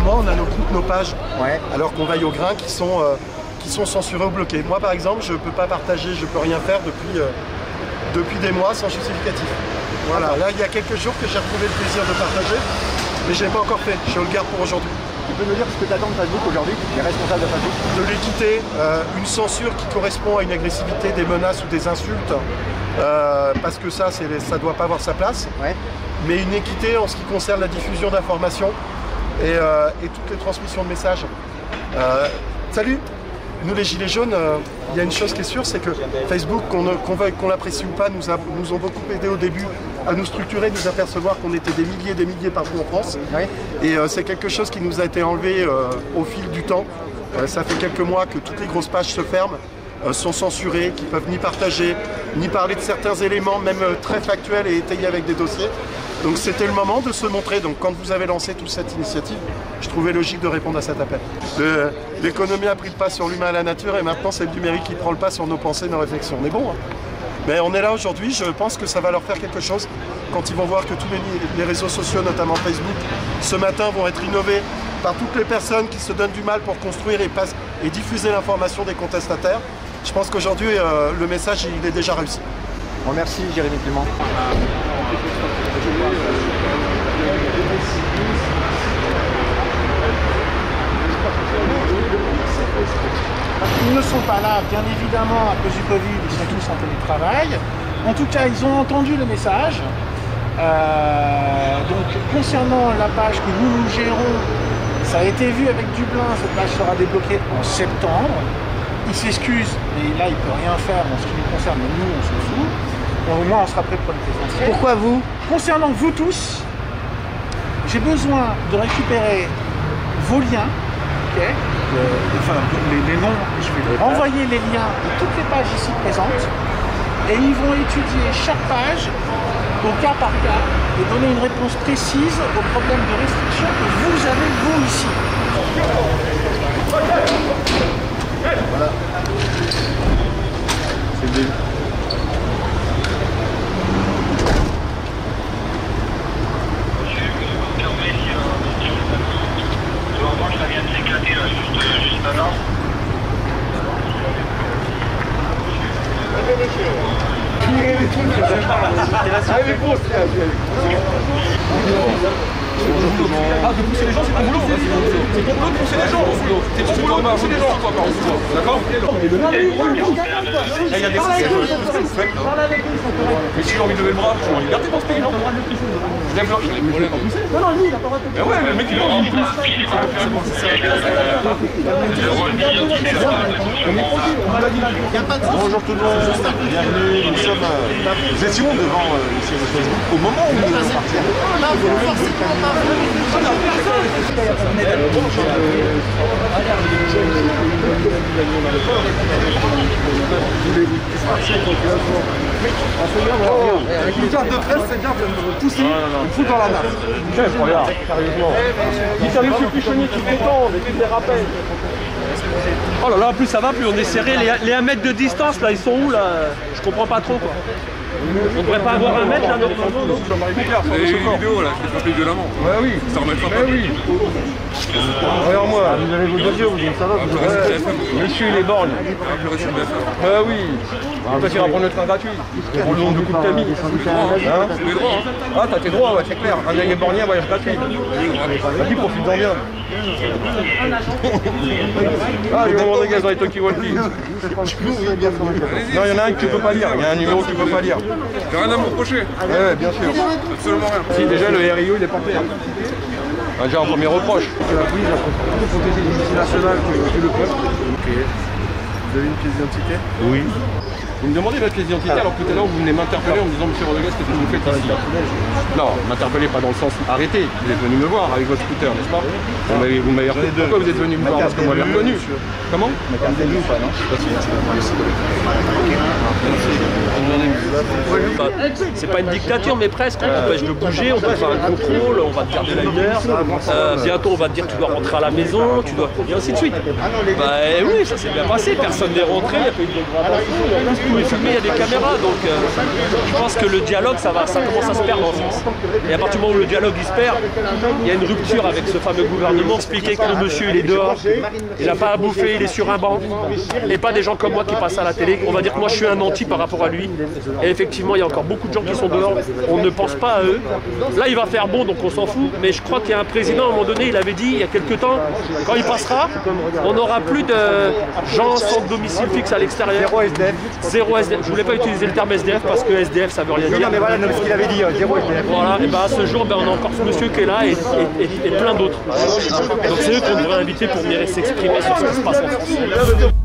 mois, on a nos groupes, nos pages, Ouais. alors qu'on vaille au grain, qui sont censurés ou bloqués. Moi, par exemple, je ne peux pas partager, je ne peux rien faire depuis des mois sans justificatif. Voilà, là, il y a quelques jours que j'ai retrouvé le plaisir de partager, mais je ne l'ai pas encore fait. Je le garde pour aujourd'hui. Tu peux nous dire ce que tu attends de Facebook aujourd'hui, les responsables de Facebook? De l'équité, une censure qui correspond à une agressivité, des menaces ou des insultes, parce que ça ne doit pas avoir sa place, Ouais. mais une équité en ce qui concerne la diffusion d'informations et toutes les transmissions de messages. Salut! Nous les Gilets jaunes, il y a une chose qui est sûre, c'est que Facebook, qu'on l'apprécie ou pas, nous ont beaucoup aidé au début à nous structurer, nous apercevoir qu'on était des milliers partout en France. Oui. Et c'est quelque chose qui nous a été enlevé au fil du temps. Ça fait quelques mois que toutes les grosses pages se ferment, sont censurées, qui ne peuvent ni partager, ni parler de certains éléments, même très factuels et étayés avec des dossiers. Donc c'était le moment de se montrer. Donc quand vous avez lancé toute cette initiative, je trouvais logique de répondre à cet appel. L'économie a pris le pas sur l'humain et la nature et maintenant c'est le numérique qui prend le pas sur nos pensées, nos réflexions. On est bon, hein. Mais on est là aujourd'hui, je pense que ça va leur faire quelque chose quand ils vont voir que tous les réseaux sociaux, notamment Facebook, ce matin vont être innovés par toutes les personnes qui se donnent du mal pour construire et diffuser l'information des contestataires. Je pense qu'aujourd'hui, le message, il est déjà réussi. Bon, merci Jérémy Clément. Ils ne sont pas là, bien évidemment, à cause du Covid, ils sont tous en télétravail. En tout cas, ils ont entendu le message. Donc, concernant la page que nous gérons, ça a été vu avec Dublin, cette page sera débloquée en septembre. Il s'excuse, mais là, il ne peut rien faire en ce qui nous concerne, mais nous, on s'en fout. Au moins, on sera prêt pour le présentiel. Pourquoi vous? Concernant vous tous, j'ai besoin de récupérer vos liens, okay, les noms, je vais leur envoyer les liens de toutes les pages ici présentes, et ils vont étudier chaque page au cas par cas et donner une réponse précise aux problèmes de restriction que vous avez vous ici. Voilà. C'est le début. Ça vient de s'éclater là, juste maintenant. Ah, de pousser les gens, c'est ton boulot. C'est ton boulot de pousser les gens. C'est ton boulot de pousser les gens. D'accord? Il y a des mais si j'ai envie de lever le bras, je suis en liberté dans ce pays, non? Je lève le problème. Non, non, lui, il a pas le droit de pousser. Mais ouais, mais le mec, il a envie de Bonjour tout le monde, bienvenue, nous étions devant ici le Facebook au moment où nous allons partir. Avec une carte de presse, c'est bien de pousser, de foutre dans la nappe. Regarde, sérieusement. Il t'arrive sur Pichonnier qui détend, et qui les rappelle. Oh là là, plus ça va, plus on est serré. Les 1 mètre de distance, là, ils sont où, là? Je comprends pas trop, quoi. On devrait pas avoir 1 mètre, là, normalement, non? Vous avez eu une vidéo, là, je l'ai fait violemment. Ouais, oui. Ça remettra pas. oui. Regarde-moi. Vous avez vos dossiers, vous dites ça va, vous monsieur, il est borgne. Ah oui. Il va ira prendre le train gratuit. Pour le nom de coup de tamis. Ah, t'as tes droits, ouais, c'est clair. Un œil borgné, un voyage gratuit. Vas-y, profite-en bien. Ah, ils vont vendre des gaz dans les talkie-walkie. Non, il y en a un que tu peux pas lire. Il y a un numéro que tu peux pas lire. J'ai rien à me reprocher. Ouais, bien sûr. Absolument rien. Si, déjà, le RIO, il est porté. Déjà, en premier reproche. Oui, la protéger les outils nationales que le peuple. Ok. Vous avez une pièce d'identité? Oui. Vous me demandez votre pièce d'identité alors que tout à l'heure vous venez m'interpeller en me disant Monsieur Rodriguez, qu'est-ce que vous faites ici? Non, m'interpeller pas dans le sens arrêtez, vous êtes venu me voir avec votre scooter, n'est-ce pas? Vous m'avez reconnu. Pourquoi vous êtes venu me voir? Parce que vous m'avez reconnu. Comment? Ma carte d'élu ou pas, non? C'est pas une dictature, mais presque. On t'empêche de bouger, on va faire un contrôle, on va te garder la 1 heure. Bientôt, on va te dire que tu dois rentrer à la maison, tu dois. Et ainsi de suite. Bah oui, ça s'est bien passé, personne n'est rentré, il n'y a pas eu de dégradation. tout est filmé, il y a des caméras, donc je pense que le dialogue, ça commence à se perdre en France. Et à partir du moment où le dialogue il se perd, il y a une rupture avec ce fameux gouvernement. Expliquer que le monsieur il est dehors, il n'a pas à bouffer, il est sur un banc, et pas des gens comme moi qui passent à la télé. On va dire que moi je suis un anti par rapport à lui. Et effectivement, il y a encore beaucoup de gens qui sont dehors, on ne pense pas à eux. Là, il va faire bon, donc on s'en fout, mais je crois qu'il y a un président, à un moment donné, il avait dit, il y a quelques temps, quand il passera, on n'aura plus de gens sans domicile fixe à l'extérieur. Zéro SDF. Zéro SDF. Je voulais pas utiliser le terme SDF parce que SDF, ça veut rien dire. Non, mais voilà, ce qu'il avait dit, zéro SDF. Voilà, et à ce jour, on a encore ce monsieur qui est là et plein d'autres. Donc c'est eux qu'on devrait inviter pour venir s'exprimer sur ce qui se passe en France.